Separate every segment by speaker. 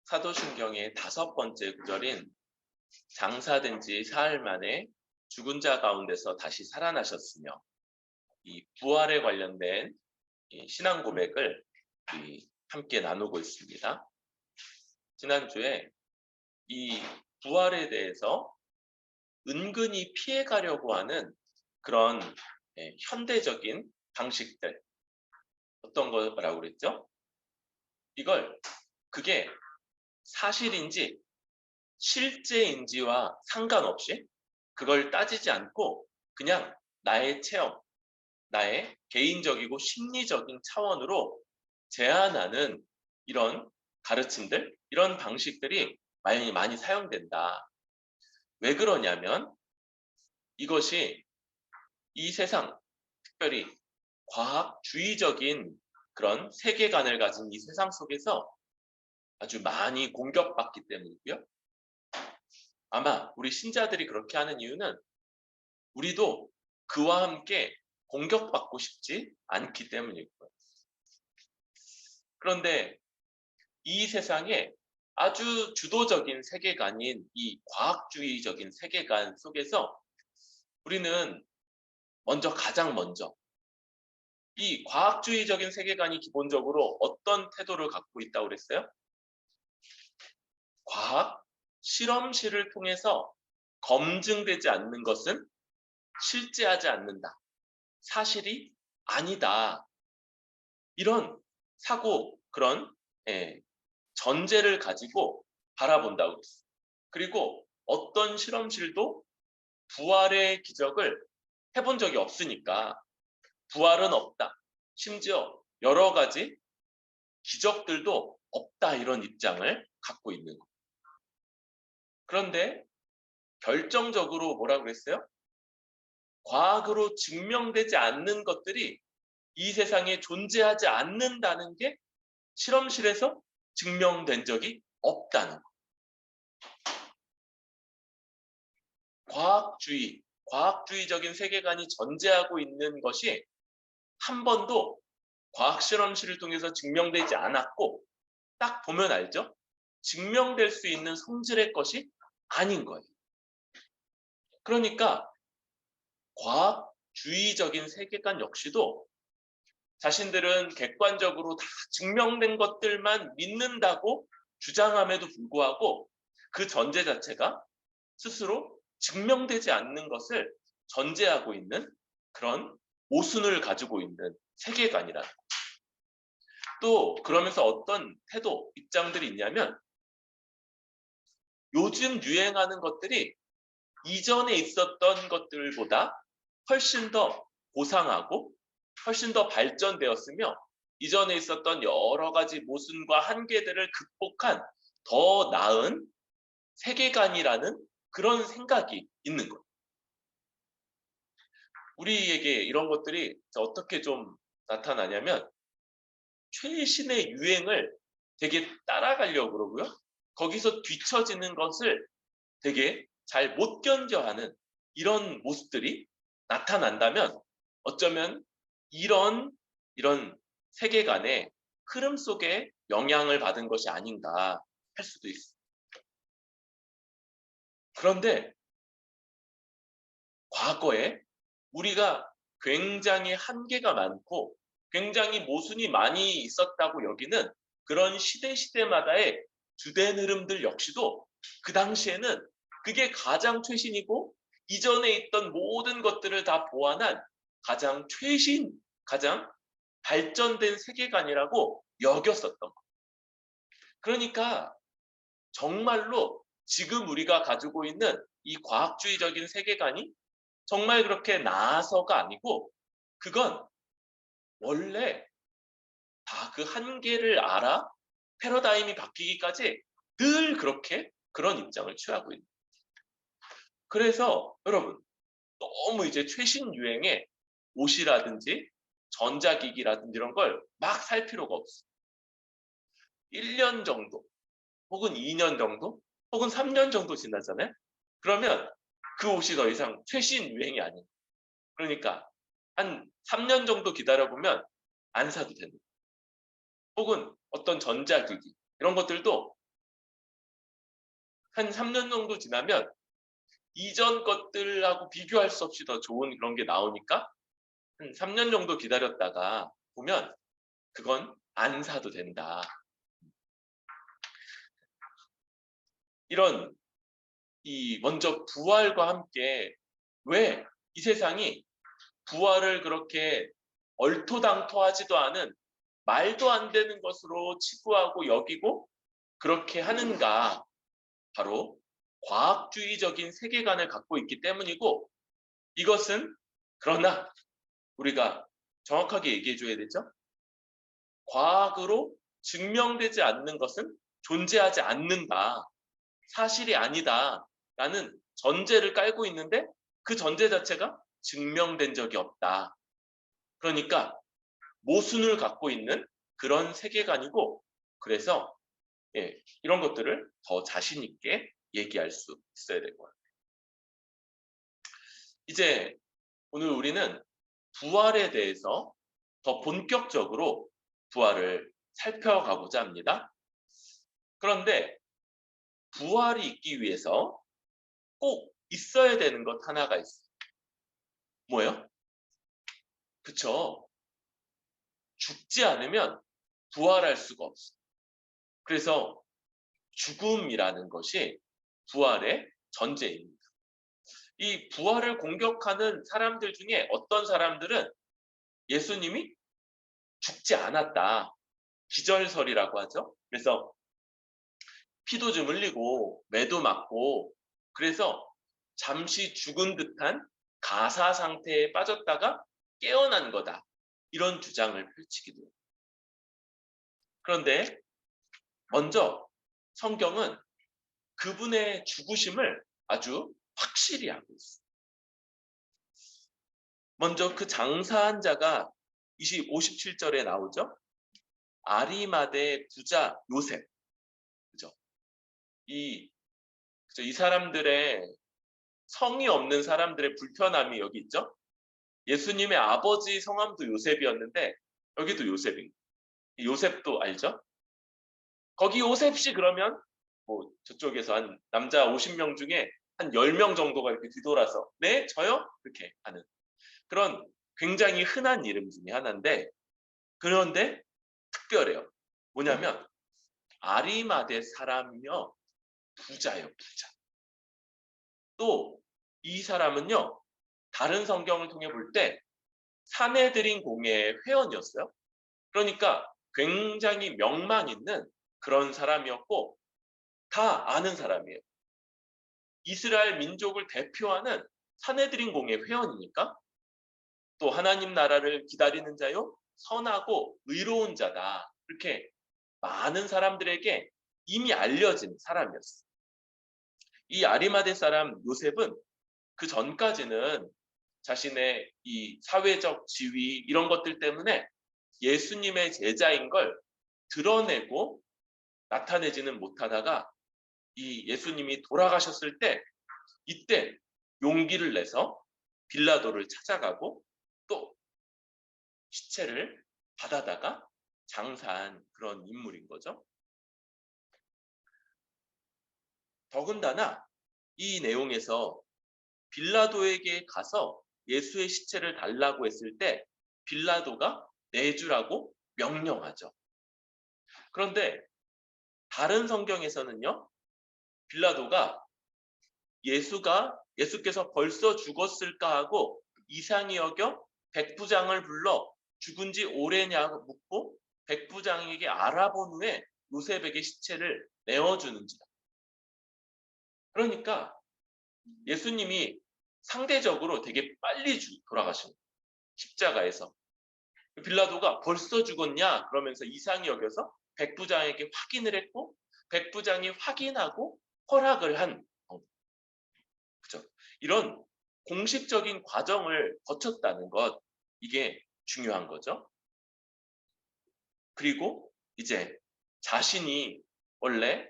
Speaker 1: 사도신경의 5번째 구절인 장사된 지 사흘 만에 죽은 자 가운데서 다시 살아나셨으며 이 부활에 관련된 이 신앙 고백을 함께 나누고 있습니다. 지난주에 이 부활에 대해서 은근히 피해가려고 하는 그런 현대적인 방식들, 어떤 거라고 그랬죠? 그게 사실인지 실제인지와 상관없이 그걸 따지지 않고 그냥 나의 체험, 나의 개인적이고 심리적인 차원으로 제안하는 이런 가르침들, 이런 방식들이 많이 사용된다. 왜 그러냐면 이것이 이 세상, 특별히 과학주의적인 그런 세계관을 가진 이 세상 속에서 아주 많이 공격받기 때문이고요. 아마 우리 신자들이 그렇게 하는 이유는 우리도 그와 함께 공격받고 싶지 않기 때문일 거예요. 그런데 이 세상에 아주 주도적인 세계관인 이 과학주의적인 세계관 속에서 우리는 가장 먼저 이 과학주의적인 세계관이 기본적으로 어떤 태도를 갖고 있다고 그랬어요? 과학 실험실을 통해서 검증되지 않는 것은 실제하지 않는다. 사실이 아니다. 이런 사고, 그런 전제를 가지고 바라본다고 했어요. 그리고 어떤 실험실도 부활의 기적을 해본 적이 없으니까 부활은 없다. 심지어 여러 가지 기적들도 없다. 이런 입장을 갖고 있는 거예요. 그런데 결정적으로 뭐라고 그랬어요? 과학으로 증명되지 않는 것들이 이 세상에 존재하지 않는다는 게 실험실에서 증명된 적이 없다는 거. 과학주의적인 세계관이 전제하고 있는 것이 한 번도 과학 실험실을 통해서 증명되지 않았고 딱 보면 알죠? 증명될 수 있는 성질의 것이 아닌 거예요. 그러니까 과학주의적인 세계관 역시도 자신들은 객관적으로 다 증명된 것들만 믿는다고 주장함에도 불구하고 그 전제 자체가 스스로 증명되지 않는 것을 전제하고 있는 그런 모순을 가지고 있는 세계관이라는 거예요. 또 그러면서 어떤 태도, 입장들이 있냐면 요즘 유행하는 것들이 이전에 있었던 것들보다 훨씬 더 고상하고 훨씬 더 발전되었으며 이전에 있었던 여러 가지 모순과 한계들을 극복한 더 나은 세계관이라는 그런 생각이 있는 거예요. 우리에게 이런 것들이 어떻게 좀 나타나냐면 최신의 유행을 되게 따라가려고 그러고요. 거기서 뒤처지는 것을 되게 잘 못 견뎌하는 이런 모습들이 나타난다면 어쩌면 이런 세계관의 흐름 속에 영향을 받은 것이 아닌가 할 수도 있습니다. 그런데 과거에 우리가 굉장히 한계가 많고 굉장히 모순이 많이 있었다고 여기는 그런 시대마다의 주된 흐름들 역시도 그 당시에는 그게 가장 최신이고 이전에 있던 모든 것들을 다 보완한 가장 최신, 가장 발전된 세계관이라고 여겼었던 거예요. 그러니까 정말로 지금 우리가 가지고 있는 이 과학주의적인 세계관이 정말 그렇게 나아서가 아니고 그건 원래 다 그 한계를 알아 패러다임이 바뀌기까지 늘 그렇게 그런 입장을 취하고 있는 거예요. 그래서 여러분 너무 이제 최신 유행의 옷이라든지 전자기기라든지 이런 걸 막 살 필요가 없어요. 1년 정도 혹은 2년 정도 혹은 3년 정도 지나잖아요. 그러면 그 옷이 더 이상 최신 유행이 아니에요. 그러니까 한 3년 정도 기다려보면 안 사도 됩니다. 혹은 어떤 전자기기 이런 것들도 한 3년 정도 지나면 이전 것들하고 비교할 수 없이 더 좋은 그런 게 나오니까 한 3년 정도 기다렸다가 보면 그건 안 사도 된다. 이런 먼저 부활과 함께 왜 이 세상이 부활을 그렇게 얼토당토하지도 않은 말도 안 되는 것으로 치부하고 여기고 그렇게 하는가? 바로 과학주의적인 세계관을 갖고 있기 때문이고, 이것은 그러나 우리가 정확하게 얘기해 줘야 되죠. 과학으로 증명되지 않는 것은 존재하지 않는다. 사실이 아니다. 라는 전제를 깔고 있는데 그 전제 자체가 증명된 적이 없다. 그러니까 모순을 갖고 있는 그런 세계관이고, 그래서 이런 것들을 더 자신 있게 얘기할 수 있어야 될 것 같아요. 이제 오늘 우리는 부활에 대해서 더 본격적으로 부활을 살펴가고자 합니다. 그런데 부활이 있기 위해서 꼭 있어야 되는 것 하나가 있어요. 뭐예요? 그쵸? 죽지 않으면 부활할 수가 없어요. 그래서 죽음이라는 것이 부활의 전제입니다. 이 부활을 공격하는 사람들 중에 어떤 사람들은 예수님이 죽지 않았다. 기절설이라고 하죠. 그래서 피도 좀 흘리고 매도 맞고 그래서 잠시 죽은 듯한 가사 상태에 빠졌다가 깨어난 거다. 이런 주장을 펼치기도 해요. 그런데 먼저 성경은 그분의 죽으심을 아주 확실히 하고 있어요. 먼저 그 장사한 자가 57절에 나오죠. 아리마대 부자 요셉. 그죠? 이 사람들의 성이 없는 사람들의 불편함이 여기 있죠. 예수님의 아버지 성함도 요셉이었는데 여기도 요셉입니다. 요셉도 알죠? 거기 요셉씨 그러면 뭐 저쪽에서 한 남자 50명 중에 한 10명 정도가 이렇게 뒤돌아서 네? 저요? 이렇게 하는 그런 굉장히 흔한 이름 중에 하나인데, 그런데 특별해요. 뭐냐면 아리마대 사람이요 부자예요, 부자. 또 이 사람은요 다른 성경을 통해 볼 때 사내들인 공예의 회원이었어요. 그러니까 굉장히 명망 있는 그런 사람이었고 다 아는 사람이에요. 이스라엘 민족을 대표하는 사내들인 공예 회원이니까 또 하나님 나라를 기다리는 자요 선하고 의로운 자다. 이렇게 많은 사람들에게 이미 알려진 사람이었어요. 이 아리마대 사람 요셉은 그 전까지는 자신의 이 사회적 지위 이런 것들 때문에 예수님의 제자인 걸 드러내고 나타내지는 못하다가 이 예수님이 돌아가셨을 때 이때 용기를 내서 빌라도를 찾아가고 또 시체를 받아다가 장사한 그런 인물인 거죠. 더군다나 이 내용에서 빌라도에게 가서 예수의 시체를 달라고 했을 때 빌라도가 내주라고 명령하죠. 그런데 다른 성경에서는요, 빌라도가 예수께서 벌써 죽었을까 하고 이상히 여겨 백부장을 불러 죽은 지 오래냐 묻고 백부장에게 알아본 후에 요셉에게 시체를 내어주는지라. 그러니까 예수님이 상대적으로 되게 빨리 돌아가신 거예요. 십자가에서. 빌라도가 벌써 죽었냐 그러면서 이상히 여겨서 백부장에게 확인을 했고 백부장이 확인하고 허락을 한 그죠? 이런 공식적인 과정을 거쳤다는 것, 이게 중요한 거죠. 그리고 이제 자신이 원래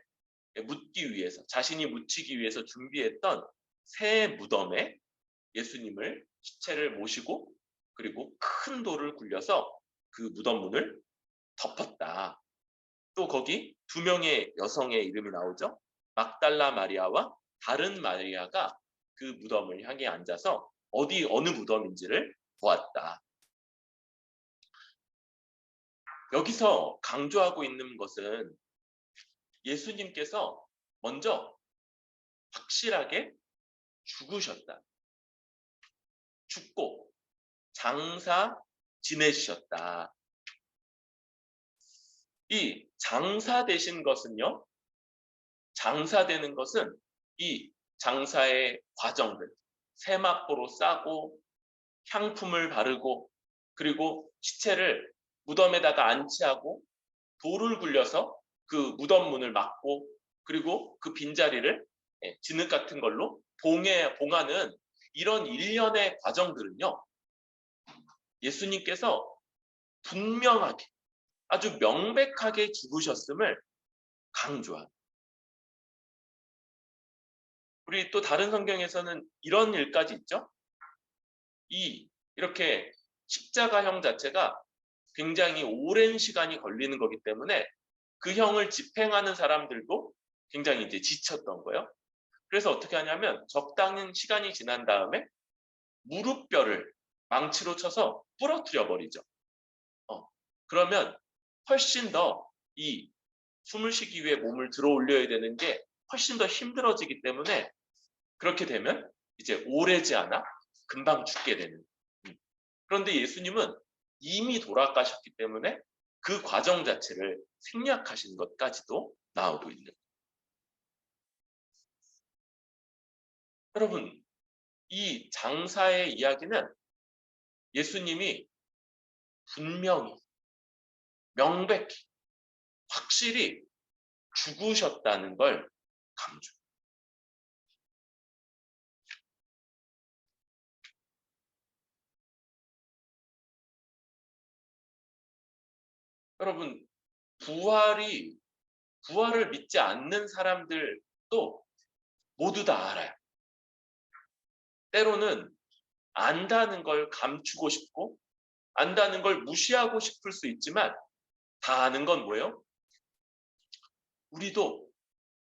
Speaker 1: 자신이 묻히기 위해서 준비했던 새 무덤에 예수님을 시체를 모시고 그리고 큰 돌을 굴려서 그 무덤 문을 덮었다. 또 거기 2명의 여성의 이름이 나오죠. 막달라 마리아와 다른 마리아가 그 무덤을 향해 앉아서 어느 무덤인지를 보았다. 여기서 강조하고 있는 것은 예수님께서 먼저 확실하게 죽으셨다. 죽고 장사 지내셨다. 이 장사되신 것은요. 장사되는 것은 이 장사의 과정들, 세마포로 싸고 향품을 바르고 그리고 시체를 무덤에다가 안치하고 돌을 굴려서 그 무덤 문을 막고 그리고 그 빈자리를 진흙 같은 걸로 봉하는 이런 일련의 과정들은요. 예수님께서 분명하게 아주 명백하게 죽으셨음을 강조합니다. 우리 또 다른 성경에서는 이런 일까지 있죠. 이렇게 십자가형 자체가 굉장히 오랜 시간이 걸리는 거기 때문에 그 형을 집행하는 사람들도 굉장히 이제 지쳤던 거예요. 그래서 어떻게 하냐면 적당한 시간이 지난 다음에 무릎뼈를 망치로 쳐서 부러뜨려 버리죠. 그러면 훨씬 더 이 숨을 쉬기 위해 몸을 들어 올려야 되는 게 훨씬 더 힘들어지기 때문에 그렇게 되면 이제 오래지 않아 금방 죽게 되는. 그런데 예수님은 이미 돌아가셨기 때문에 그 과정 자체를 생략하신 것까지도 나오고 있는. 여러분, 이 장사의 이야기는 예수님이 분명히 명백히 확실히 죽으셨다는 걸 강조. 여러분, 부활을 믿지 않는 사람들도 모두 다 알아요. 때로는 안다는 걸 감추고 싶고 안다는 걸 무시하고 싶을 수 있지만 다 아는 건 뭐예요? 우리도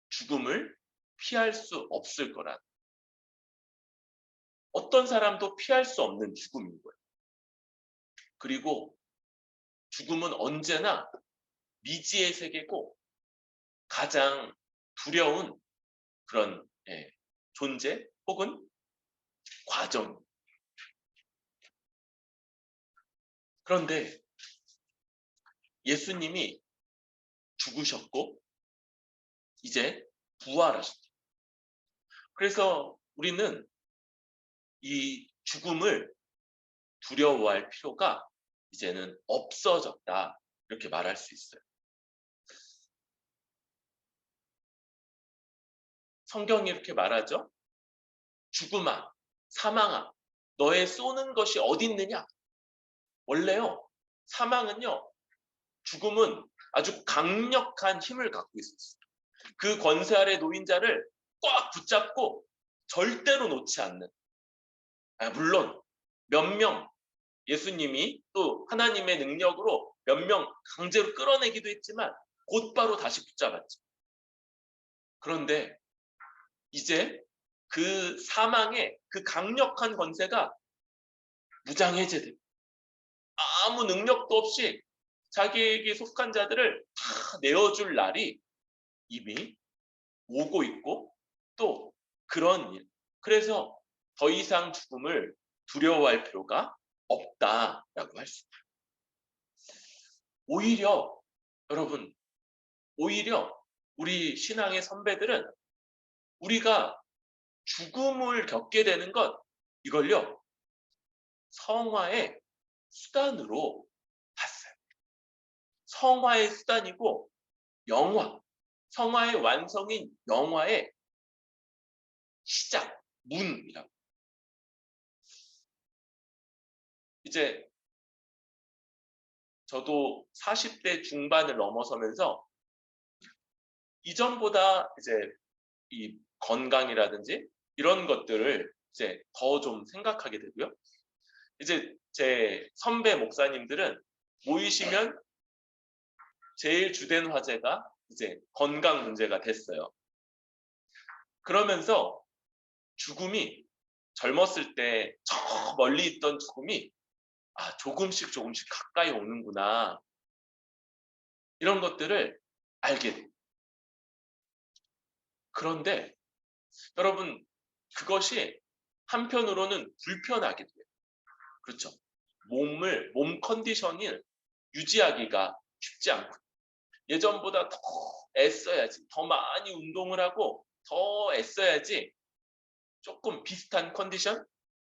Speaker 1: 죽음을 피할 수 없을 거라. 어떤 사람도 피할 수 없는 죽음인 거예요. 그리고 죽음은 언제나 미지의 세계고 가장 두려운 그런 존재 혹은 과정. 그런데 예수님이 죽으셨고 이제 부활하셨다. 그래서 우리는 이 죽음을 두려워할 필요가 이제는 없어졌다. 이렇게 말할 수 있어요. 성경이 이렇게 말하죠. 죽음아, 사망아, 너의 쏘는 것이 어디 있느냐? 원래요, 사망은요, 죽음은 아주 강력한 힘을 갖고 있었어요. 그 권세 아래 놓인 자를 꽉 붙잡고 절대로 놓지 않는. 물론 몇 명, 예수님이 또 하나님의 능력으로 몇 명 강제로 끌어내기도 했지만 곧바로 다시 붙잡았죠. 그런데 이제 그 사망의 그 강력한 권세가 무장해제됩니다. 아무 능력도 없이 자기에게 속한 자들을 다 내어줄 날이 이미 오고 있고 또 그런 일. 그래서 더 이상 죽음을 두려워할 필요가 없다라고 할 수 있어요. 오히려 여러분, 오히려 우리 신앙의 선배들은 우리가 죽음을 겪게 되는 것 이걸요 성화의 수단으로 봤어요. 성화의 수단이고 영화, 성화의 완성인 영화의 시작, 문이라고. 이제 저도 40대 중반을 넘어서면서 이전보다 이제 이 건강이라든지 이런 것들을 이제 더 좀 생각하게 되고요. 이제 제 선배 목사님들은 모이시면 제일 주된 화제가 이제 건강 문제가 됐어요. 그러면서 죽음이 젊었을 때 저 멀리 있던 죽음이 조금씩 조금씩 가까이 오는구나. 이런 것들을 알게 돼요. 그런데 여러분 그것이 한편으로는 불편하게 돼요. 그렇죠. 몸 컨디션을 유지하기가 쉽지 않고 예전보다 더 애써야지, 더 많이 운동을 하고 더 애써야지 조금 비슷한 컨디션?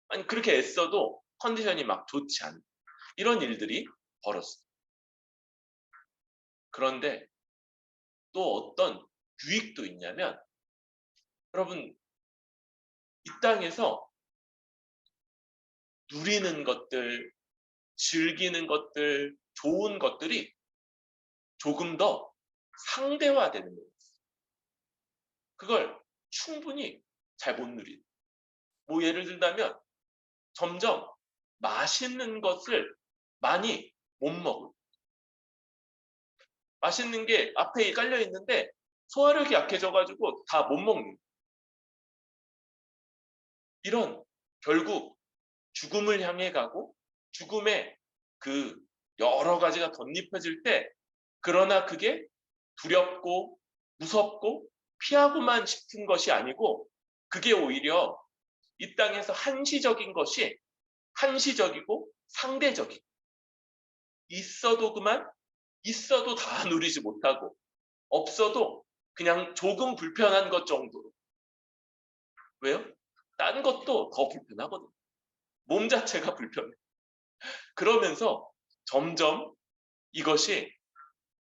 Speaker 1: 아니 그렇게 애써도 컨디션이 막 좋지 않은 이런 일들이 벌어졌어요. 그런데 또 어떤 유익도 있냐면 여러분 이 땅에서 누리는 것들, 즐기는 것들, 좋은 것들이 조금 더 상대화되는 거예요. 그걸 충분히 잘 못 누리는. 뭐 예를 들자면 점점 맛있는 것을 많이 못 먹을. 맛있는 게 앞에 깔려 있는데 소화력이 약해져가지고 다 못 먹는. 이런 결국 죽음을 향해 가고 죽음의 그 여러 가지가 덧입혀질 때 그러나 그게 두렵고 무섭고 피하고만 싶은 것이 아니고 그게 오히려 이 땅에서 한시적인 것이 한시적이고 상대적이고 있어도 그만 있어도 다 누리지 못하고 없어도 그냥 조금 불편한 것 정도로. 왜요? 딴 것도 더 불편하거든. 몸 자체가 불편해. 그러면서 점점 이것이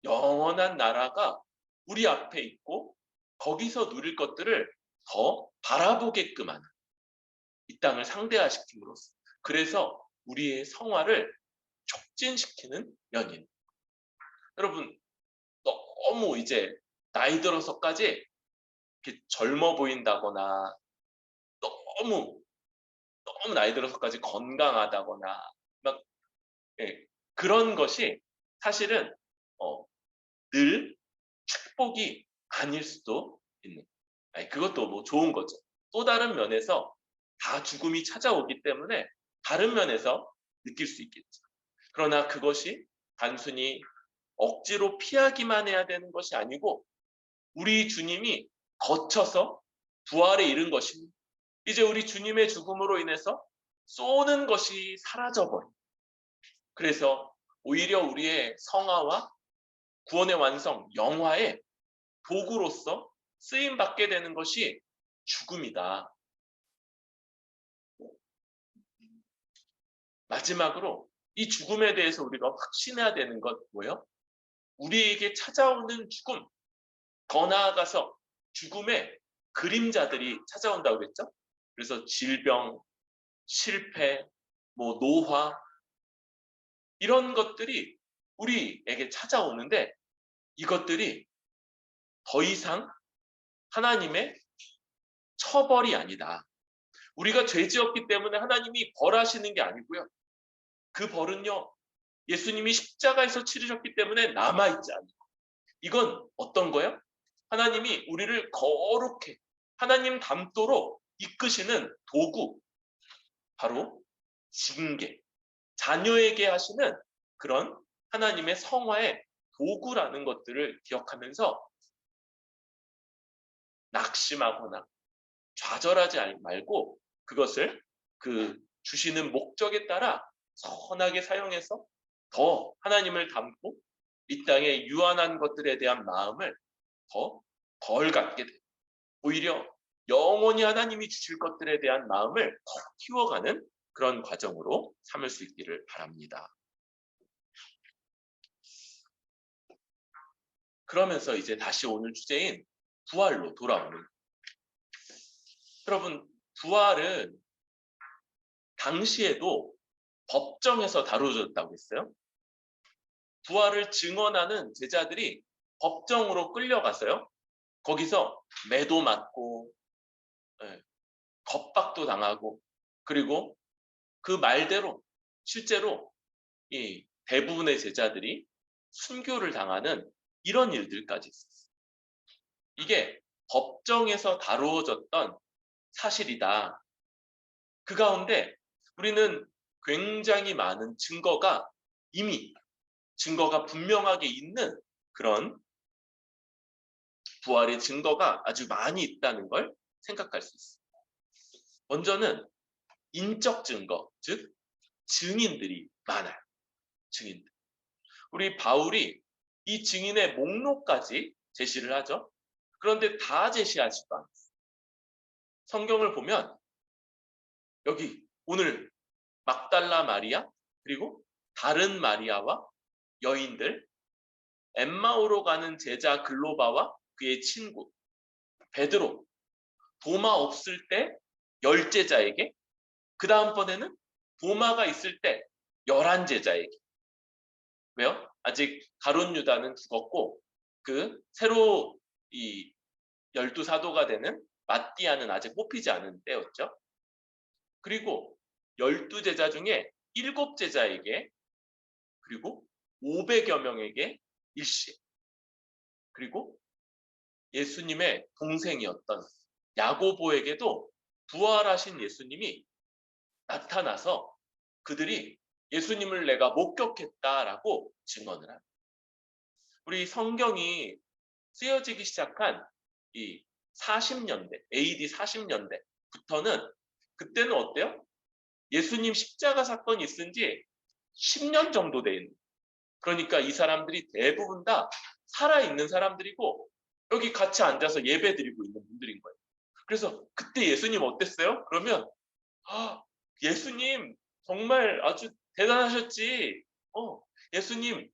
Speaker 1: 영원한 나라가 우리 앞에 있고 거기서 누릴 것들을 더 바라보게끔 하는 이 땅을 상대화시킴으로써 그래서 우리의 성화를 촉진시키는 연인. 여러분 너무 이제 나이 들어서까지 이렇게 젊어 보인다거나 너무 너무 나이 들어서까지 건강하다거나 막 예, 그런 것이 사실은 늘 축복이 아닐 수도 있는. 아니, 그것도 뭐 좋은 거죠. 또 다른 면에서 다 죽음이 찾아오기 때문에 다른 면에서 느낄 수 있겠죠. 그러나 그것이 단순히 억지로 피하기만 해야 되는 것이 아니고 우리 주님이 거쳐서 부활에 이른 것입니다. 이제 우리 주님의 죽음으로 인해서 쏘는 것이 사라져버린. 그래서 오히려 우리의 성화와 구원의 완성, 영화의 도구로서 쓰임받게 되는 것이 죽음이다. 마지막으로 이 죽음에 대해서 우리가 확신해야 되는 것 뭐예요? 우리에게 찾아오는 죽음, 더 나아가서 죽음의 그림자들이 찾아온다고 그랬죠? 그래서 질병, 실패, 뭐 노화 이런 것들이 우리에게 찾아오는데 이것들이 더 이상 하나님의 처벌이 아니다. 우리가 죄 지었기 때문에 하나님이 벌하시는 게 아니고요. 그 벌은요. 예수님이 십자가에서 치르셨기 때문에 남아있지 않아요. 이건 어떤 거예요? 하나님이 우리를 거룩해 하나님 닮도록 이끄시는 도구 바로 징계 자녀에게 하시는 그런 하나님의 성화의 도구라는 것들을 기억하면서 낙심하거나 좌절하지 말고 그것을 그 주시는 목적에 따라 선하게 사용해서 더 하나님을 닮고 이 땅의 유한한 것들에 대한 마음을 더 덜 갖게 돼요. 오히려 영원히 하나님이 주실 것들에 대한 마음을 더 키워가는 그런 과정으로 삼을 수 있기를 바랍니다. 그러면서 이제 다시 오늘 주제인 부활로 돌아오는. 여러분, 부활은 당시에도 법정에서 다뤄졌다고 했어요. 부활을 증언하는 제자들이 법정으로 끌려가서요. 거기서 매도 맞고 겁박도 당하고 그리고 그 말대로 실제로 이 대부분의 제자들이 순교를 당하는 이런 일들까지 있었어요. 이게 법정에서 다루어졌던 사실이다. 그 가운데 우리는 굉장히 많은 증거가 이미 증거가 분명하게 있는 그런 부활의 증거가 아주 많이 있다는 걸 생각할 수 있습니다. 먼저는 인적 증거, 즉 증인들이 많아요. 증인들. 우리 바울이 이 증인의 목록까지 제시를 하죠. 그런데 다 제시하지도 않았어요. 성경을 보면 여기 오늘 막달라 마리아 그리고 다른 마리아와 여인들, 엠마오로 가는 제자 글로바와 그의 친구 베드로, 도마 없을 때 10제자에게, 그 다음번에는 도마가 있을 때 11제자에게. 왜요? 아직 가룟 유다는 죽었고 그 새로 이 12사도가 되는 마띠아는 아직 뽑히지 않은 때였죠. 그리고 12제자 중에 7제자에게, 그리고 500여 명에게 일시, 그리고 예수님의 동생이었던 야고보에게도 부활하신 예수님이 나타나서 그들이 예수님을 내가 목격했다라고 증언을 합니다. 우리 성경이 쓰여지기 시작한 이 40년대, AD 40년대부터는 그때는 어때요? 예수님 십자가 사건이 있은 지 10년 정도 돼 있는. 그러니까 이 사람들이 대부분 다 살아있는 사람들이고 여기 같이 앉아서 예배 드리고 있는 분들인 거예요. 그래서 그때 예수님 어땠어요? 그러면 예수님 정말 아주 대단하셨지. 예수님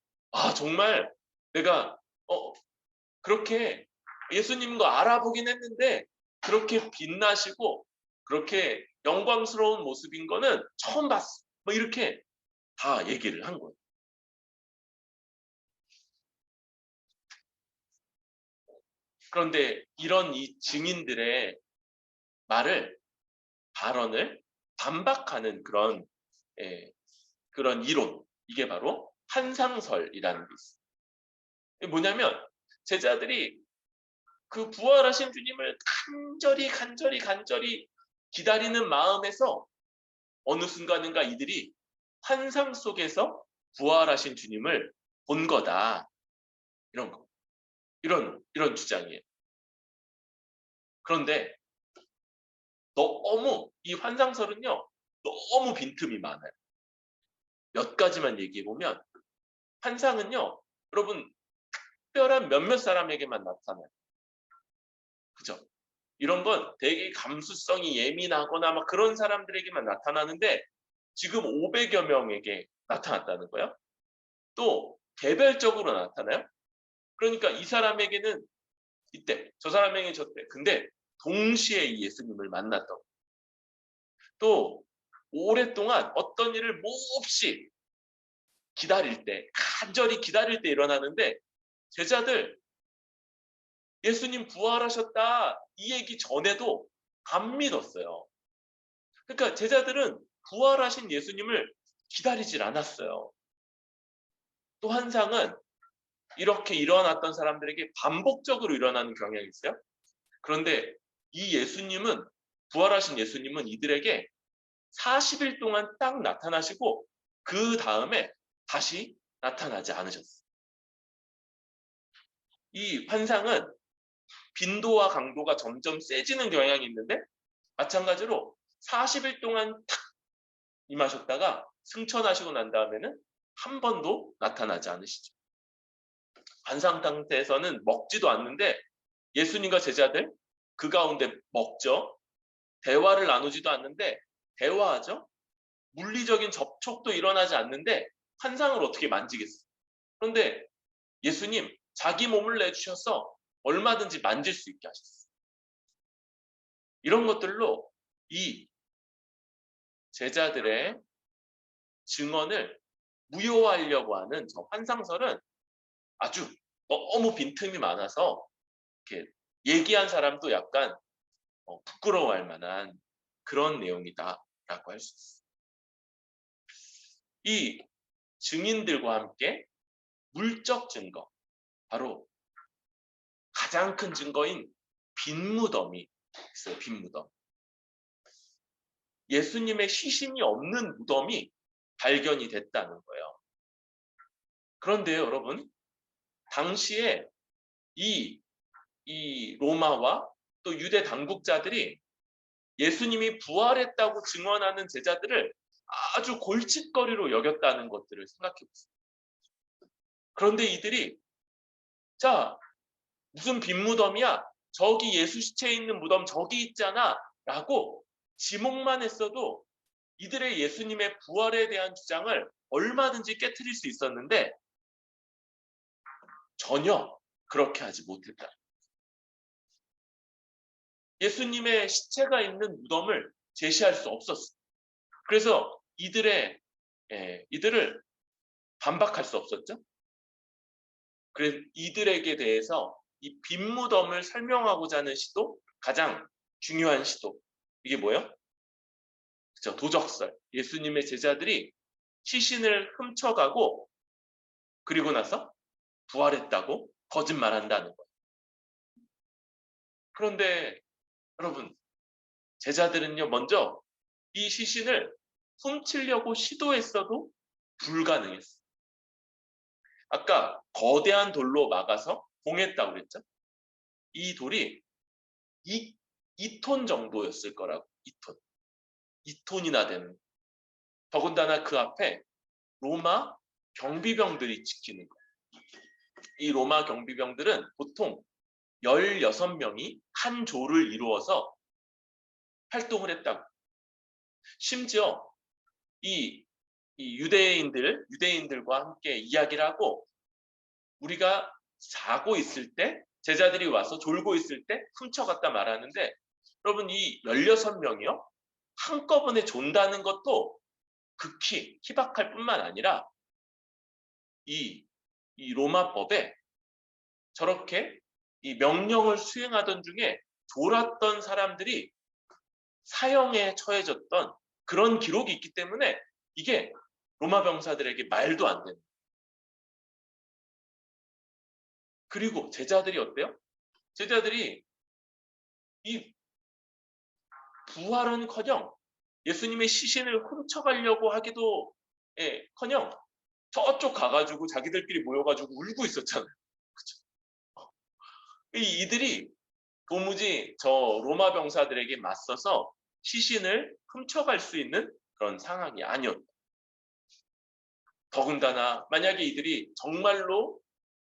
Speaker 1: 정말 내가 그렇게 예수님과 알아보긴 했는데 그렇게 빛나시고 그렇게 영광스러운 모습인 거는 처음 봤어. 뭐 이렇게 다 얘기를 한 거예요. 그런데 이런 이 증인들의 발언을 반박하는 그런 이론, 이게 바로 환상설이라는 게 있어요. 뭐냐면 제자들이 그 부활하신 주님을 간절히 기다리는 마음에서 어느 순간인가 이들이 환상 속에서 부활하신 주님을 본 거다. 이런 거. 이런 주장이에요. 그런데 너무 이 환상설은요, 너무 빈틈이 많아요. 몇 가지만 얘기해 보면 환상은요, 여러분 특별한 몇몇 사람에게만 나타나요. 그죠? 이런 건 되게 감수성이 예민하거나 막 그런 사람들에게만 나타나는데 지금 500여 명에게 나타났다는 거예요. 또 개별적으로 나타나요. 그러니까 이 사람에게는 이때, 저 사람에게는 저때. 근데 동시에 이 예수님을 만났던. 또 오랫동안 어떤 일을 몹시 기다릴 때, 간절히 기다릴 때 일어나는데 제자들 예수님 부활하셨다 이 얘기 전에도 안 믿었어요. 그러니까 제자들은 부활하신 예수님을 기다리질 않았어요. 또 환상은 이렇게 일어났던 사람들에게 반복적으로 일어나는 경향이 있어요. 그런데 이 예수님은, 부활하신 예수님은 이들에게 40일 동안 딱 나타나시고 그 다음에 다시 나타나지 않으셨어요. 이 환상은 빈도와 강도가 점점 세지는 경향이 있는데 마찬가지로 40일 동안 탁 임하셨다가 승천하시고 난 다음에는 한 번도 나타나지 않으시죠. 환상 상태에서는 먹지도 않는데 예수님과 제자들 그 가운데 먹죠. 대화를 나누지도 않는데 대화하죠. 물리적인 접촉도 일어나지 않는데 환상을 어떻게 만지겠어요. 그런데 예수님 자기 몸을 내주셔서 얼마든지 만질 수 있게 하셨어요. 이런 것들로 이 제자들의 증언을 무효화하려고 하는 저 환상설은 아주 너무 빈틈이 많아서 이렇게 얘기한 사람도 약간 부끄러워할 만한 그런 내용이다라고 할 수 있어요. 이 증인들과 함께 물적 증거, 바로 가장 큰 증거인 빈 무덤이 있어요. 빈 무덤. 예수님의 시신이 없는 무덤이 발견이 됐다는 거예요. 그런데요, 여러분, 당시에 이 로마와 또 유대 당국자들이 예수님이 부활했다고 증언하는 제자들을 아주 골칫거리로 여겼다는 것들을 생각해 보세요. 그런데 이들이 자, 무슨 빈 무덤이야? 저기 예수 시체 있는 무덤 저기 있잖아 라고 지목만 했어도 이들의 예수님의 부활에 대한 주장을 얼마든지 깨트릴 수 있었는데 전혀 그렇게 하지 못했다. 예수님의 시체가 있는 무덤을 제시할 수 없었어. 그래서 이들을 반박할 수 없었죠. 그래서 이들에게 대해서 이 빈 무덤을 설명하고자 하는 시도, 가장 중요한 시도. 이게 뭐예요? 그렇죠. 도적설. 예수님의 제자들이 시신을 훔쳐가고 그리고 나서 부활했다고 거짓말한다는 거예요. 그런데 여러분, 제자들은요, 먼저 이 시신을 훔치려고 시도했어도 불가능했어요. 아까 거대한 돌로 막아서 봉했다고 그랬죠? 이 돌이 2톤 정도였을 거라고. 2톤. 2톤이나 되는. 더군다나 그 앞에 로마 경비병들이 지키는 거예요. 이 로마 경비병들은 보통 16명이 한 조를 이루어서 활동을 했다고. 심지어 이 유대인들과 함께 이야기를 하고 우리가 자고 있을 때 제자들이 와서 졸고 있을 때 훔쳐갔다 말하는데 여러분 이 16명이요? 한꺼번에 존다는 것도 극히 희박할 뿐만 아니라 이 로마법에 저렇게 이 명령을 수행하던 중에 졸았던 사람들이 사형에 처해졌던 그런 기록이 있기 때문에 이게 로마 병사들에게 말도 안 되는. 그리고 제자들이 어때요? 제자들이 이 부활은커녕 예수님의 시신을 훔쳐가려고 하기도 커녕 저쪽 가가지고 자기들끼리 모여가지고 울고 있었잖아요. 그쵸? 이들이 도무지 저 로마 병사들에게 맞서서 시신을 훔쳐갈 수 있는 그런 상황이 아니었다. 더군다나 만약에 이들이 정말로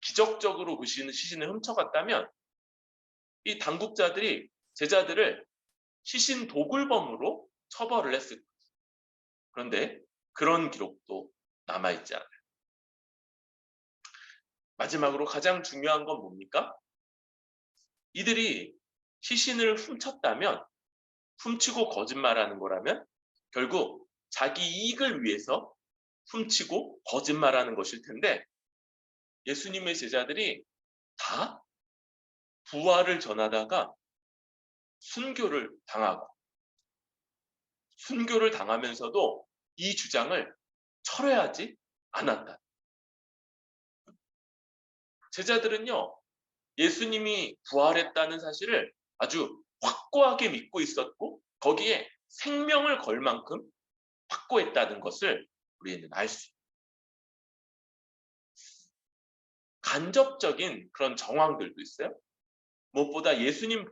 Speaker 1: 기적적으로 그 시신을 훔쳐갔다면 이 당국자들이 제자들을 시신 도굴범으로 처벌을 했을 거예요. 그런데 그런 기록도 남아있지 않아요. 마지막으로 가장 중요한 건 뭡니까? 이들이 시신을 훔쳤다면, 훔치고 거짓말하는 거라면 결국 자기 이익을 위해서 훔치고 거짓말하는 것일 텐데 예수님의 제자들이 다 부활을 전하다가 순교를 당하고 순교를 당하면서도 이 주장을 철회하지 않았다. 제자들은요, 예수님이 부활했다는 사실을 아주 확고하게 믿고 있었고 거기에 생명을 걸 만큼 확고했다는 것을 우리는 알 수 있습니다. 간접적인 그런 정황들도 있어요. 무엇보다 예수님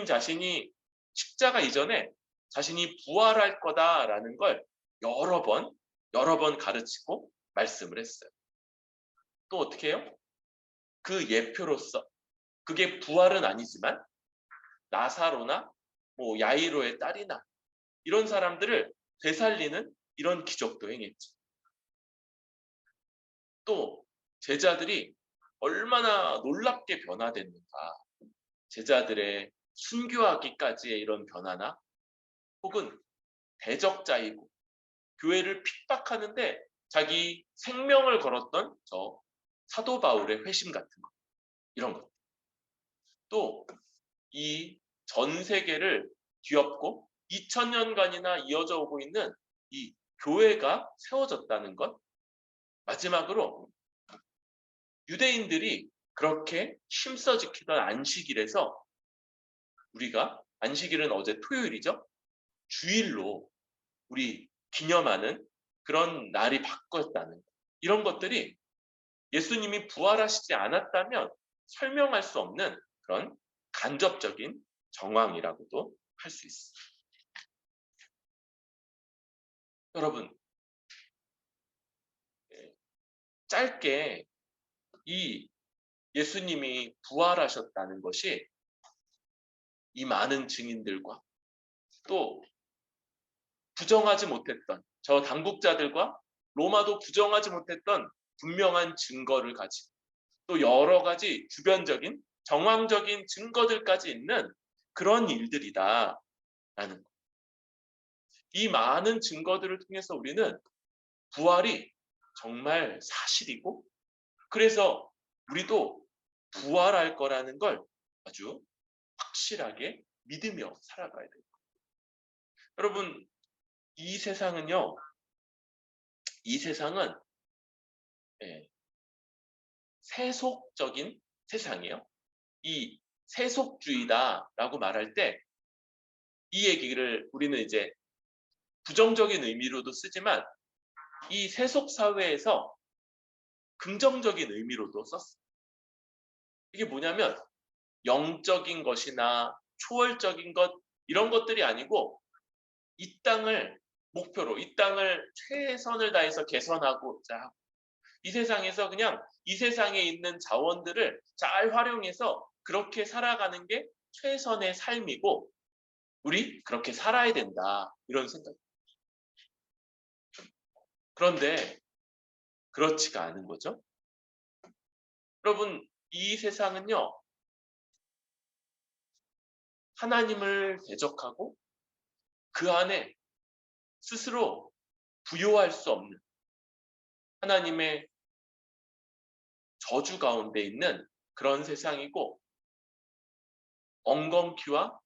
Speaker 1: 자신이 십자가 이전에 자신이 부활할 거다라는 걸 여러 번 가르치고 말씀을 했어요. 또 어떻게 해요? 그 예표로서 그게 부활은 아니지만 나사로나 야이로의 딸이나 이런 사람들을 되살리는 이런 기적도 행했죠. 또 제자들이 얼마나 놀랍게 변화됐는가. 제자들의 순교하기까지의 이런 변화나 혹은 대적자이고 교회를 핍박하는데 자기 생명을 걸었던 저 사도 바울의 회심 같은 것, 이런 것. 또 이 전 세계를 뒤엎고 2000년간이나 이어져 오고 있는 이 교회가 세워졌다는 것. 마지막으로 유대인들이 그렇게 힘써 지키던 안식일에서 우리가 안식일은 어제 토요일이죠. 주일로 우리 기념하는 그런 날이 바뀌었다는 것. 이런 것들이 예수님이 부활하시지 않았다면 설명할 수 없는 그런 간접적인 정황이라고도 할 수 있습니다. 여러분, 짧게 이 예수님이 부활하셨다는 것이 이 많은 증인들과 또 부정하지 못했던 저 당국자들과 로마도 부정하지 못했던 분명한 증거를 가지고 또 여러 가지 주변적인 정황적인 증거들까지 있는 그런 일들이다라는 것. 이 많은 증거들을 통해서 우리는 부활이 정말 사실이고 그래서 우리도 부활할 거라는 걸 아주 확실하게 믿으며 살아가야 돼요. 여러분, 이 세상은요, 이 세상은 세속적인 세상이에요. 이 세속주의다라고 말할 때 이 얘기를 우리는 이제 부정적인 의미로도 쓰지만 이 세속 사회에서 긍정적인 의미로도 썼어요. 이게 뭐냐면 영적인 것이나 초월적인 것 이런 것들이 아니고 이 땅을 목표로 이 땅을 최선을 다해서 개선하고자 하고 이 세상에서 그냥 이 세상에 있는 자원들을 잘 활용해서 그렇게 살아가는 게 최선의 삶이고 우리 그렇게 살아야 된다 이런 생각. 그런데 그렇지가 않은 거죠. 여러분 이 세상은요 하나님을 대적하고 그 안에 스스로 부요할 수 없는 하나님의 저주 가운데 있는 그런 세상이고 엉겅퀴와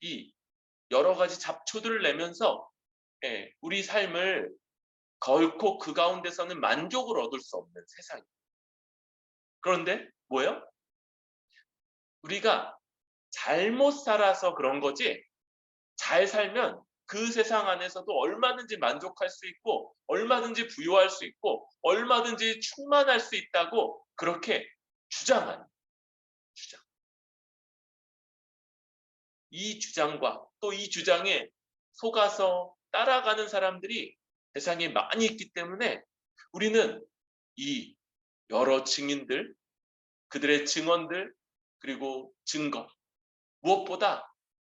Speaker 1: 이 여러 가지 잡초들을 내면서 우리 삶을 결코 그 가운데서는 만족을 얻을 수 없는 세상이에요. 그런데 뭐예요? 우리가 잘못 살아서 그런 거지 잘 살면 그 세상 안에서도 얼마든지 만족할 수 있고 얼마든지 부유할 수 있고 얼마든지 충만할 수 있다고 그렇게 주장하는 주장. 이 주장과 또 이 주장에 속아서 따라가는 사람들이 세상에 많이 있기 때문에 우리는 이 여러 증인들, 그들의 증언들, 그리고 증거, 무엇보다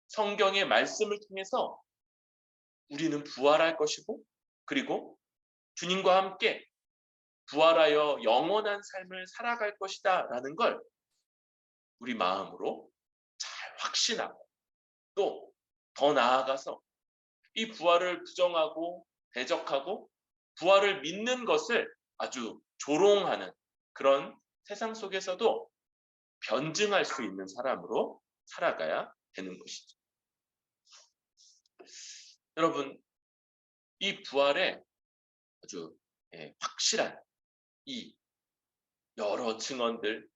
Speaker 1: 성경의 말씀을 통해서 우리는 부활할 것이고 그리고 주님과 함께 부활하여 영원한 삶을 살아갈 것이다 라는 걸 우리 마음으로 잘 확신하고 또 더 나아가서 이 부활을 부정하고 대적하고 부활을 믿는 것을 아주 조롱하는 그런 세상 속에서도 변증할 수 있는 사람으로 살아가야 되는 것이죠. 여러분, 이 부활에 아주 확실한 이 여러 증언들,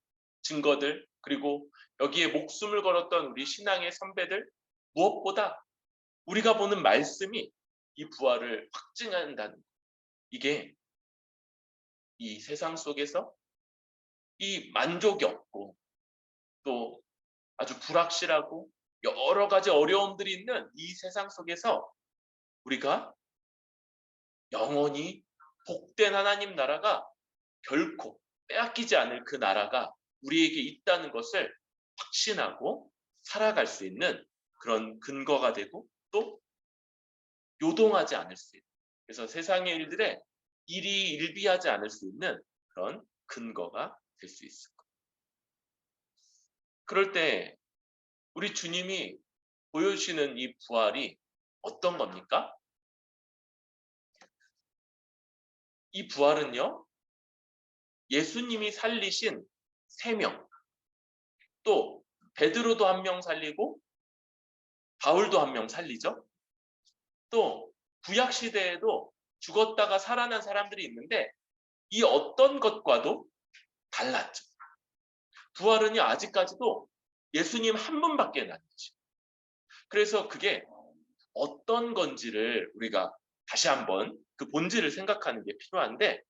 Speaker 1: 증거들, 그리고 여기에 목숨을 걸었던 우리 신앙의 선배들, 무엇보다 우리가 보는 말씀이 이 부활을 확증한다는 것. 이게 이 세상 속에서 이 만족이 없고 또 아주 불확실하고 여러 가지 어려움들이 있는 이 세상 속에서 우리가 영원히 복된 하나님 나라가 결코 빼앗기지 않을 그 나라가 우리에게 있다는 것을 확신하고 살아갈 수 있는 그런 근거가 되고 또 요동하지 않을 수 있는 그래서 세상의 일들에 일이 일비하지 않을 수 있는 그런 근거가 될 수 있을 거예요. 그럴 때 우리 주님이 보여주시는 이 부활이 어떤 겁니까? 이 부활은요. 예수님이 살리신 3명, 또 베드로도 1명 살리고 바울도 1명 살리죠. 또 구약 시대에도 죽었다가 살아난 사람들이 있는데 이 어떤 것과도 달랐죠. 부활은요, 아직까지도 예수님 한 분밖에 안 계시죠. 그래서 그게 어떤 건지를 우리가 다시 한번 그 본질을 생각하는 게 필요한데,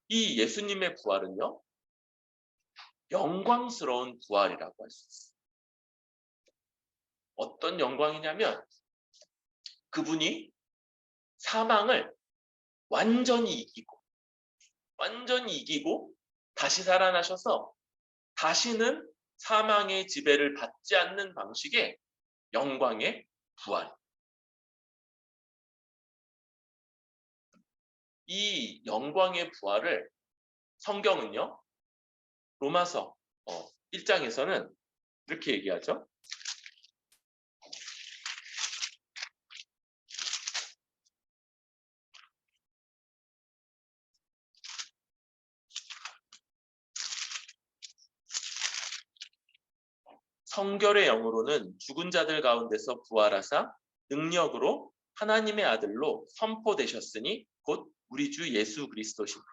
Speaker 1: 이 예수님의 부활은요, 영광스러운 부활이라고 할 수 있어요. 어떤 영광이냐면 그분이 사망을 완전히 이기고 다시 살아나셔서 다시는 사망의 지배를 받지 않는 방식의 영광의 부활. 이 영광의 부활을 성경은요, 로마서 1장에서는 이렇게 얘기하죠. 성결의 영으로는 죽은 자들 가운데서 부활하사 능력으로 하나님의 아들로 선포되셨으니 곧 우리 주 예수 그리스도시니라.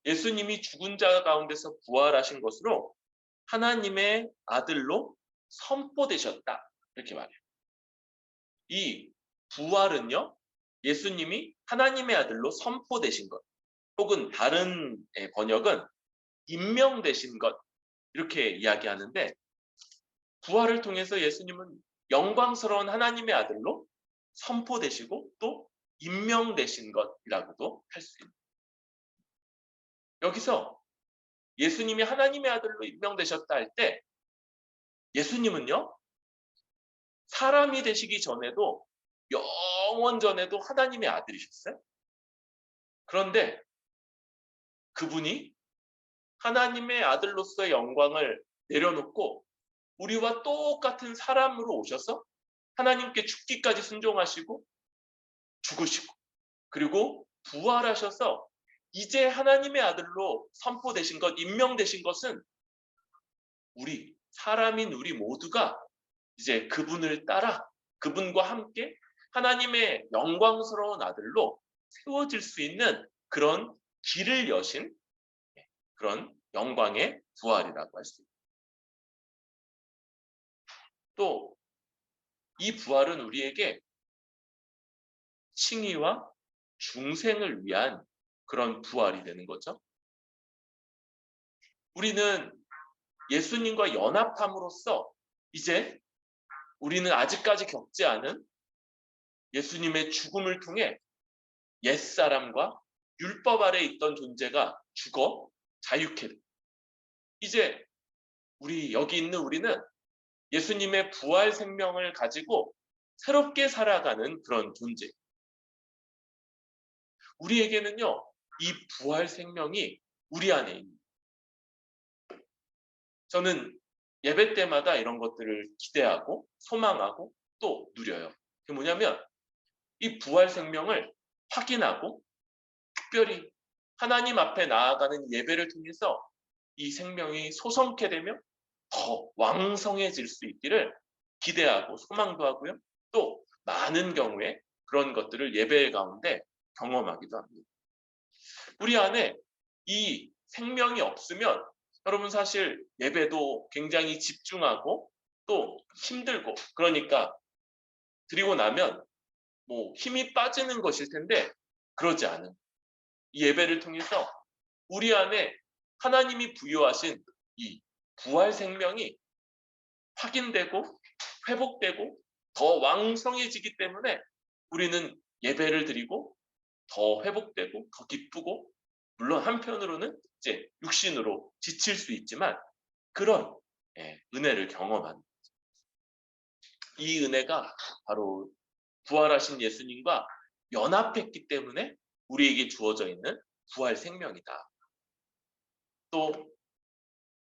Speaker 1: 예수님이 죽은 자 가운데서 부활하신 것으로 하나님의 아들로 선포되셨다. 이렇게 말해요. 이 부활은요, 예수님이 하나님의 아들로 선포되신 것, 혹은 다른 번역은 임명되신 것, 이렇게 이야기하는데, 부활을 통해서 예수님은 영광스러운 하나님의 아들로 선포되시고 또 임명되신 것이라고도 할 수 있습니다. 여기서 예수님이 하나님의 아들로 임명되셨다 할 때, 예수님은요, 사람이 되시기 전에도 영원 전에도 하나님의 아들이셨어요. 그런데 그분이 하나님의 아들로서의 영광을 내려놓고 우리와 똑같은 사람으로 오셔서 하나님께 죽기까지 순종하시고 죽으시고 그리고 부활하셔서 이제 하나님의 아들로 선포되신 것, 임명되신 것은 우리 사람인 우리 모두가 이제 그분을 따라 그분과 함께 하나님의 영광스러운 아들로 세워질 수 있는 그런 길을 여신 그런 영광의 부활이라고 할 수 있습니다. 또 이 부활은 우리에게 칭의와 중생을 위한 그런 부활이 되는 거죠. 우리는 예수님과 연합함으로써 이제 우리는 아직까지 겪지 않은 예수님의 죽음을 통해 옛사람과 율법 아래 있던 존재가 죽어 자유케 됩니다. 이제 여기 있는 우리는 예수님의 부활 생명을 가지고 새롭게 살아가는 그런 존재. 우리에게는요, 이 부활 생명이 우리 안에 있는. 저는 예배 때마다 이런 것들을 기대하고 소망하고 또 누려요. 그게 뭐냐면 이 부활 생명을 확인하고 특별히 하나님 앞에 나아가는 예배를 통해서 이 생명이 솟성케 되며 더 왕성해질 수 있기를 기대하고 소망도 하고요. 또 많은 경우에 그런 것들을 예배 가운데 경험하기도 합니다. 우리 안에 이 생명이 없으면 여러분 사실 예배도 굉장히 집중하고 또 힘들고 그러니까 드리고 나면 힘이 빠지는 것일 텐데 그러지 않은 이 예배를 통해서 우리 안에 하나님이 부여하신 이 부활 생명이 확인되고 회복되고 더 왕성해지기 때문에 우리는 예배를 드리고 더 회복되고 더 기쁘고 물론 한편으로는 이제 육신으로 지칠 수 있지만 그런 은혜를 경험하는 이 은혜가 바로 부활하신 예수님과 연합했기 때문에 우리에게 주어져 있는 부활 생명이다. 또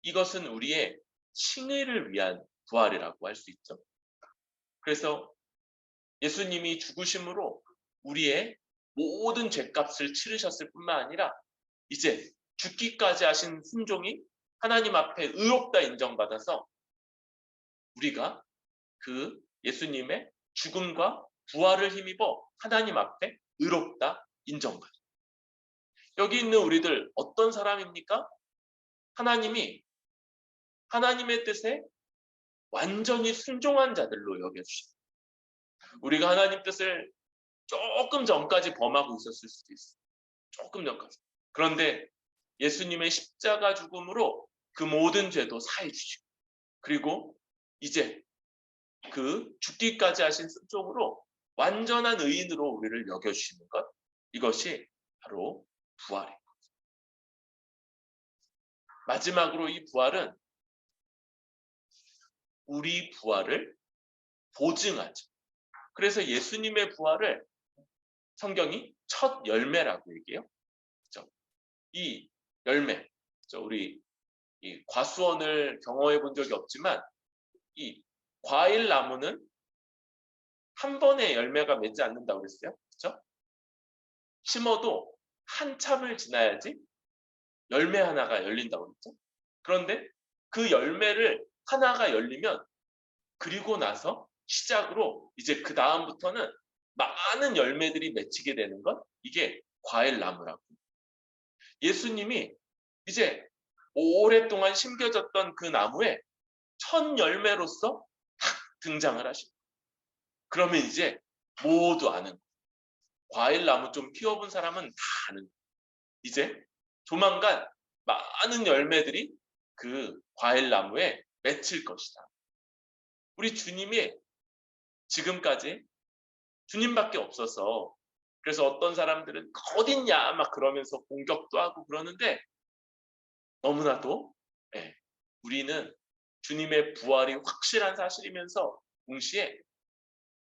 Speaker 1: 이것은 우리의 칭의를 위한 부활이라고 할 수 있죠. 그래서 예수님이 죽으심으로 우리의 모든 죄값을 치르셨을 뿐만 아니라 이제 죽기까지 하신 순종이 하나님 앞에 의롭다 인정받아서 우리가 그 예수님의 죽음과 부활을 힘입어 하나님 앞에 의롭다 인정받아요. 여기 있는 우리들 어떤 사람입니까? 하나님이 하나님의 뜻에 완전히 순종한 자들로 여겨주십니다. 우리가 하나님 뜻을 조금 전까지 범하고 있었을 수도 있어요. 조금 전까지. 그런데 예수님의 십자가 죽음으로 그 모든 죄도 사해 주시고, 그리고 이제 그 죽기까지 하신 순종으로 완전한 의인으로 우리를 여겨주시는 것, 이것이 바로 부활이에요. 마지막으로 이 부활은 우리 부활을 보증하죠. 그래서 예수님의 부활을 성경이 첫 열매라고 얘기해요. 그렇죠? 이 열매, 그렇죠? 우리 이 과수원을 경험해 본 적이 없지만 이 과일 나무는 한 번에 열매가 맺지 않는다고 그랬어요. 그렇죠? 심어도 한참을 지나야지 열매 하나가 열린다고 그랬죠. 그런데 그 열매를 하나가 열리면 그리고 나서 시작으로 이제 그 다음부터는 많은 열매들이 맺히게 되는 것, 이게 과일 나무라고. 예수님이 이제 오랫동안 심겨졌던 그 나무에 첫 열매로서 탁 등장을 하시고, 그러면 이제 모두 아는 거예요. 과일 나무 좀 키워본 사람은 다 아는 거예요. 이제 조만간 많은 열매들이 그 과일 나무에 맺힐 것이다. 우리 주님이 지금까지 주님밖에 없어서, 그래서 어떤 사람들은 어딨냐 막 그러면서 공격도 하고 그러는데, 너무나도 우리는 주님의 부활이 확실한 사실이면서 동시에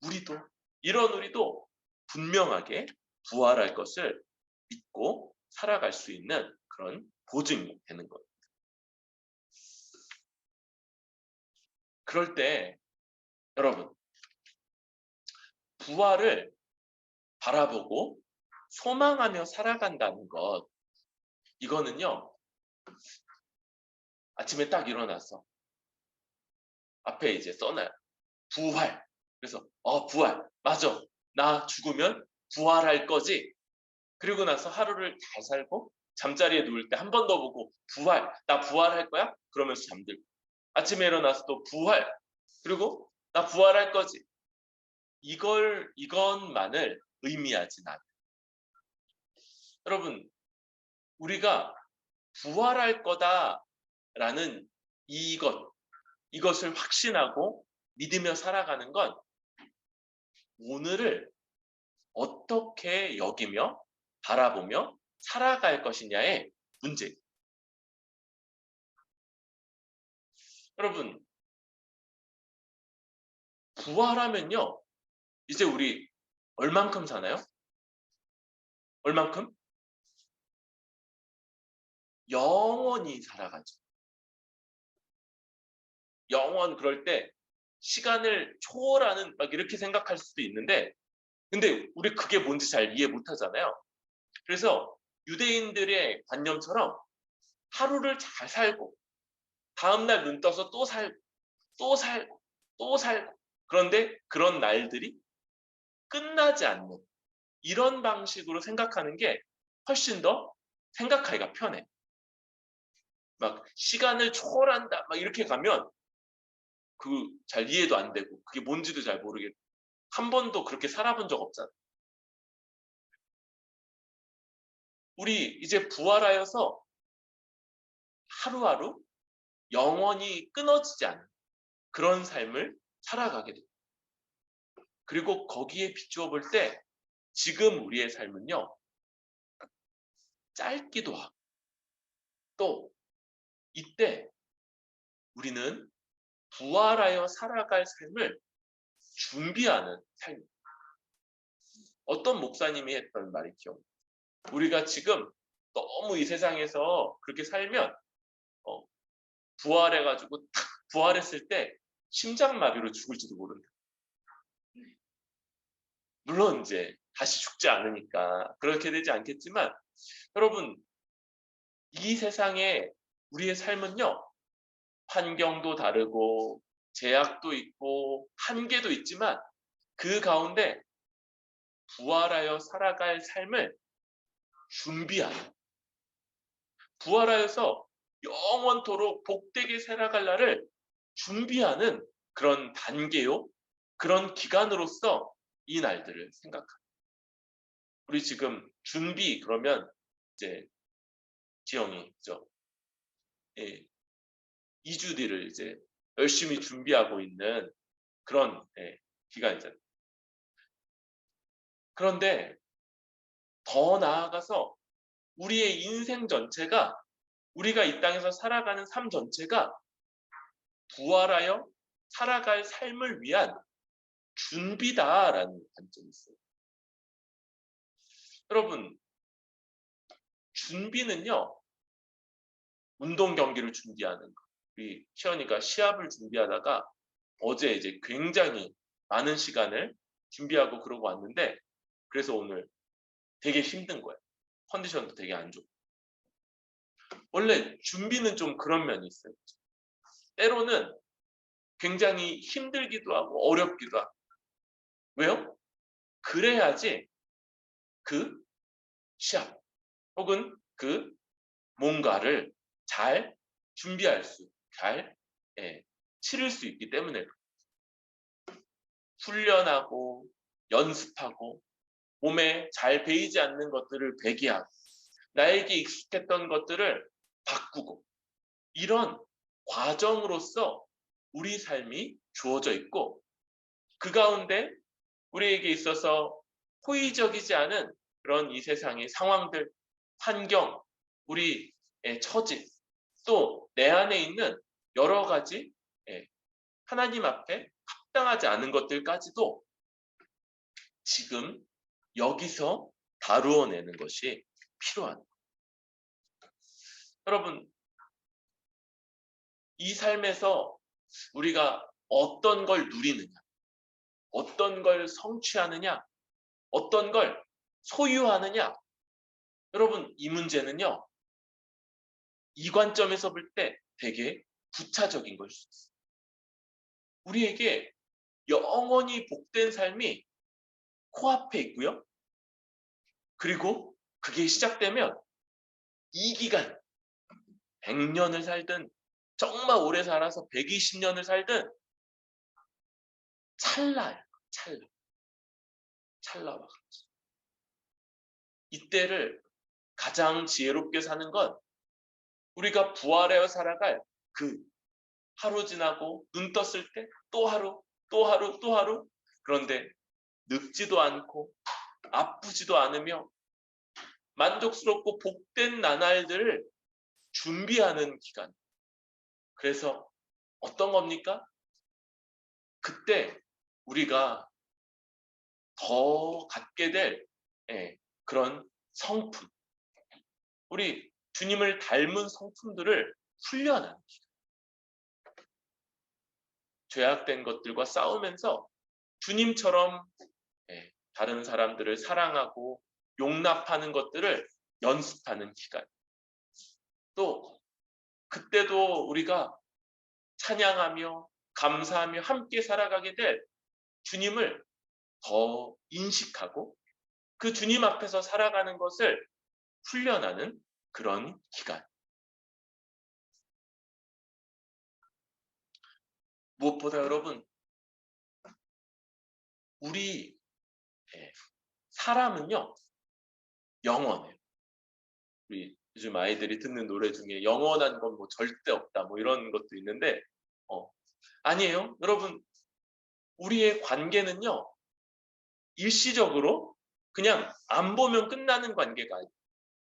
Speaker 1: 우리도 분명하게 부활할 것을 믿고 살아갈 수 있는 그런 보증이 되는 겁니다. 그럴 때 여러분, 부활을 바라보고 소망하며 살아간다는 것, 이거는요, 아침에 딱 일어나서 앞에 이제 써놔요. 부활. 그래서 부활. 맞아. 나 죽으면 부활할 거지. 그리고 나서 하루를 잘 살고 잠자리에 누울 때 한 번 더 보고 부활. 나 부활할 거야? 그러면서 잠들고. 아침에 일어나서 또 부활. 그리고 나 부활할 거지. 이것만을 의미하진 않아요. 여러분, 우리가 부활할 거다라는 이것을 확신하고 믿으며 살아가는 건 오늘을 어떻게 여기며 바라보며 살아갈 것이냐의 문제예요. 여러분, 부활하면요, 이제 우리 얼만큼 사나요? 얼만큼? 영원히 살아가죠. 영원, 그럴 때 시간을 초월하는 막 이렇게 생각할 수도 있는데, 근데 우리 그게 뭔지 잘 이해 못 하잖아요. 그래서 유대인들의 관념처럼 하루를 잘 살고 다음날 눈 떠서 또 살고 또 살고 또 살고, 그런데 그런 날들이 끝나지 않는 이런 방식으로 생각하는 게 훨씬 더 생각하기가 편해. 막 시간을 초월한다 막 이렇게 가면 그 잘 이해도 안 되고 그게 뭔지도 잘 모르겠고 한 번도 그렇게 살아본 적 없잖아. 우리 이제 부활하여서 하루하루 영원히 끊어지지 않는 그런 삶을 살아가게 됩니다. 그리고 거기에 비추어 볼 때 지금 우리의 삶은요, 짧기도 하고 또 이때 우리는 부활하여 살아갈 삶을 준비하는 삶입니다. 어떤 목사님이 했던 말이 기억나요. 우리가 지금 너무 이 세상에서 그렇게 살면 부활해가지고 탁 부활했을 때 심장마비로 죽을지도 모른다. 물론 이제 다시 죽지 않으니까 그렇게 되지 않겠지만, 여러분, 이 세상에 우리의 삶은요, 환경도 다르고 제약도 있고 한계도 있지만 그 가운데 부활하여 살아갈 삶을 준비하는, 부활하여서 영원토록 복되게 살아갈 날을 준비하는 그런 단계요, 그런 기간으로서 이 날들을 생각합니다. 우리 지금 준비 그러면 이제 지영이 죠. 예, 2주 뒤를 이제 열심히 준비하고 있는 그런 기간이잖아요. 그런데 더 나아가서 우리의 인생 전체가, 우리가 이 땅에서 살아가는 삶 전체가 부활하여 살아갈 삶을 위한 준비다라는 관점이 있어요. 여러분, 준비는요, 운동 경기를 준비하는 거. 우리 시연이가 시합을 준비하다가 어제 이제 굉장히 많은 시간을 준비하고 그러고 왔는데, 그래서 오늘 되게 힘든 거예요. 컨디션도 되게 안 좋고. 원래 준비는 좀 그런 면이 있어요. 때로는 굉장히 힘들기도 하고 어렵기도 하고. 왜요? 그래야지 그 시합 혹은 그 뭔가를 잘 준비할 수, 잘 치를 수 있기 때문에 훈련하고 연습하고 몸에 잘 배이지 않는 것들을 배기하고 나에게 익숙했던 것들을 바꾸고 이런 과정으로서 우리 삶이 주어져 있고 그 가운데 우리에게 있어서 호의적이지 않은 그런 이 세상의 상황들, 환경, 우리의 처지, 또 내 안에 있는 여러 가지 하나님 앞에 합당하지 않은 것들까지도 지금 여기서 다루어내는 것이 필요한 거예요. 여러분, 이 삶에서 우리가 어떤 걸 누리느냐, 어떤 걸 성취하느냐, 어떤 걸 소유하느냐, 여러분 이 문제는요, 이 관점에서 볼 때 되게 부차적인 걸 수 있어요. 우리에게 영원히 복된 삶이 코앞에 있고요. 그리고 그게 시작되면 이 기간 100년을 살든 정말 오래 살아서 120년을 살든 찰나예요. 찰나와 같이. 이때를 가장 지혜롭게 사는 건 우리가 부활하여 살아갈 그 하루 지나고 눈 떴을 때 또 하루, 또 하루, 또 하루. 그런데 늙지도 않고 아프지도 않으며 만족스럽고 복된 나날들을 준비하는 기간. 그래서 어떤 겁니까? 그때 우리가 더 갖게 될 그런 성품, 우리 주님을 닮은 성품들을 훈련하는 기간. 죄악된 것들과 싸우면서 주님처럼 다른 사람들을 사랑하고 용납하는 것들을 연습하는 기간. 또 그때도 우리가 찬양하며 감사하며 함께 살아가게 될 주님을 더 인식하고 그 주님 앞에서 살아가는 것을 훈련하는 그런 기간. 무엇보다 여러분, 우리 사람은요, 영원해요. 우리 요즘 아이들이 듣는 노래 중에 영원한 건 뭐 절대 없다 뭐 이런 것도 있는데 아니에요. 여러분, 우리의 관계는요, 일시적으로 그냥 안 보면 끝나는 관계가 아니에요.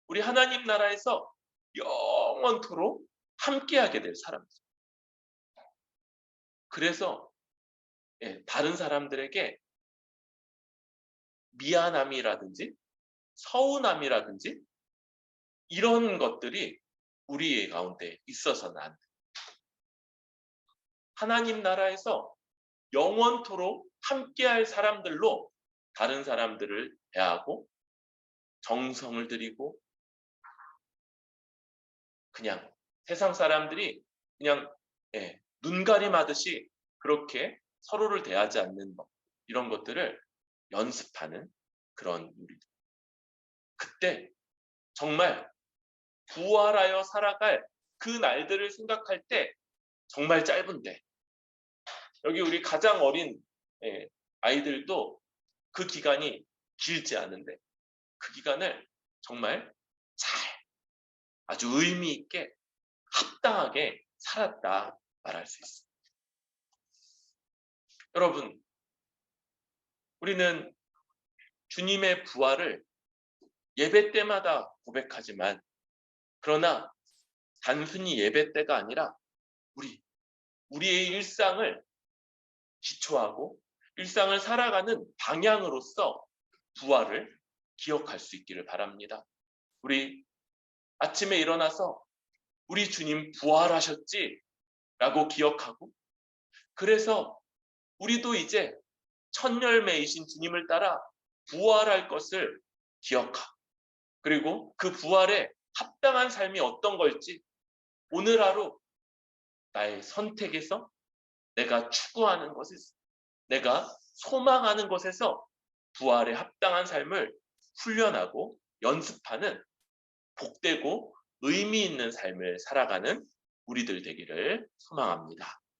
Speaker 1: 우리 하나님 나라에서 영원토록 함께하게 될 사람들. 그래서 다른 사람들에게 미안함이라든지 서운함이라든지 이런 것들이 우리의 가운데 있어서는 안 돼요. 하나님 나라에서 영원토록 함께할 사람들로 다른 사람들을 대하고 정성을 들이고 그냥 세상 사람들이 그냥 눈가림하듯이 그렇게 서로를 대하지 않는 것, 이런 것들을 연습하는 그런 우리들. 그때 정말 부활하여 살아갈 그 날들을 생각할 때 정말 짧은데, 여기 우리 가장 어린 아이들도 그 기간이 길지 않은데 그 기간을 정말 잘, 아주 의미 있게 합당하게 살았다 말할 수 있습니다. 여러분, 우리는 주님의 부활을 예배 때마다 고백하지만, 그러나 단순히 예배 때가 아니라 우리의 일상을 기초하고 일상을 살아가는 방향으로서 부활을 기억할 수 있기를 바랍니다. 우리 아침에 일어나서 우리 주님 부활하셨지? 라고 기억하고, 그래서 우리도 이제 첫 열매이신 주님을 따라 부활할 것을 기억하고, 그리고 그 부활에 합당한 삶이 어떤 걸지 오늘 하루 나의 선택에서, 내가 추구하는 것에서, 내가 소망하는 것에서 부활에 합당한 삶을 훈련하고 연습하는 복되고 의미 있는 삶을 살아가는 우리들 되기를 소망합니다.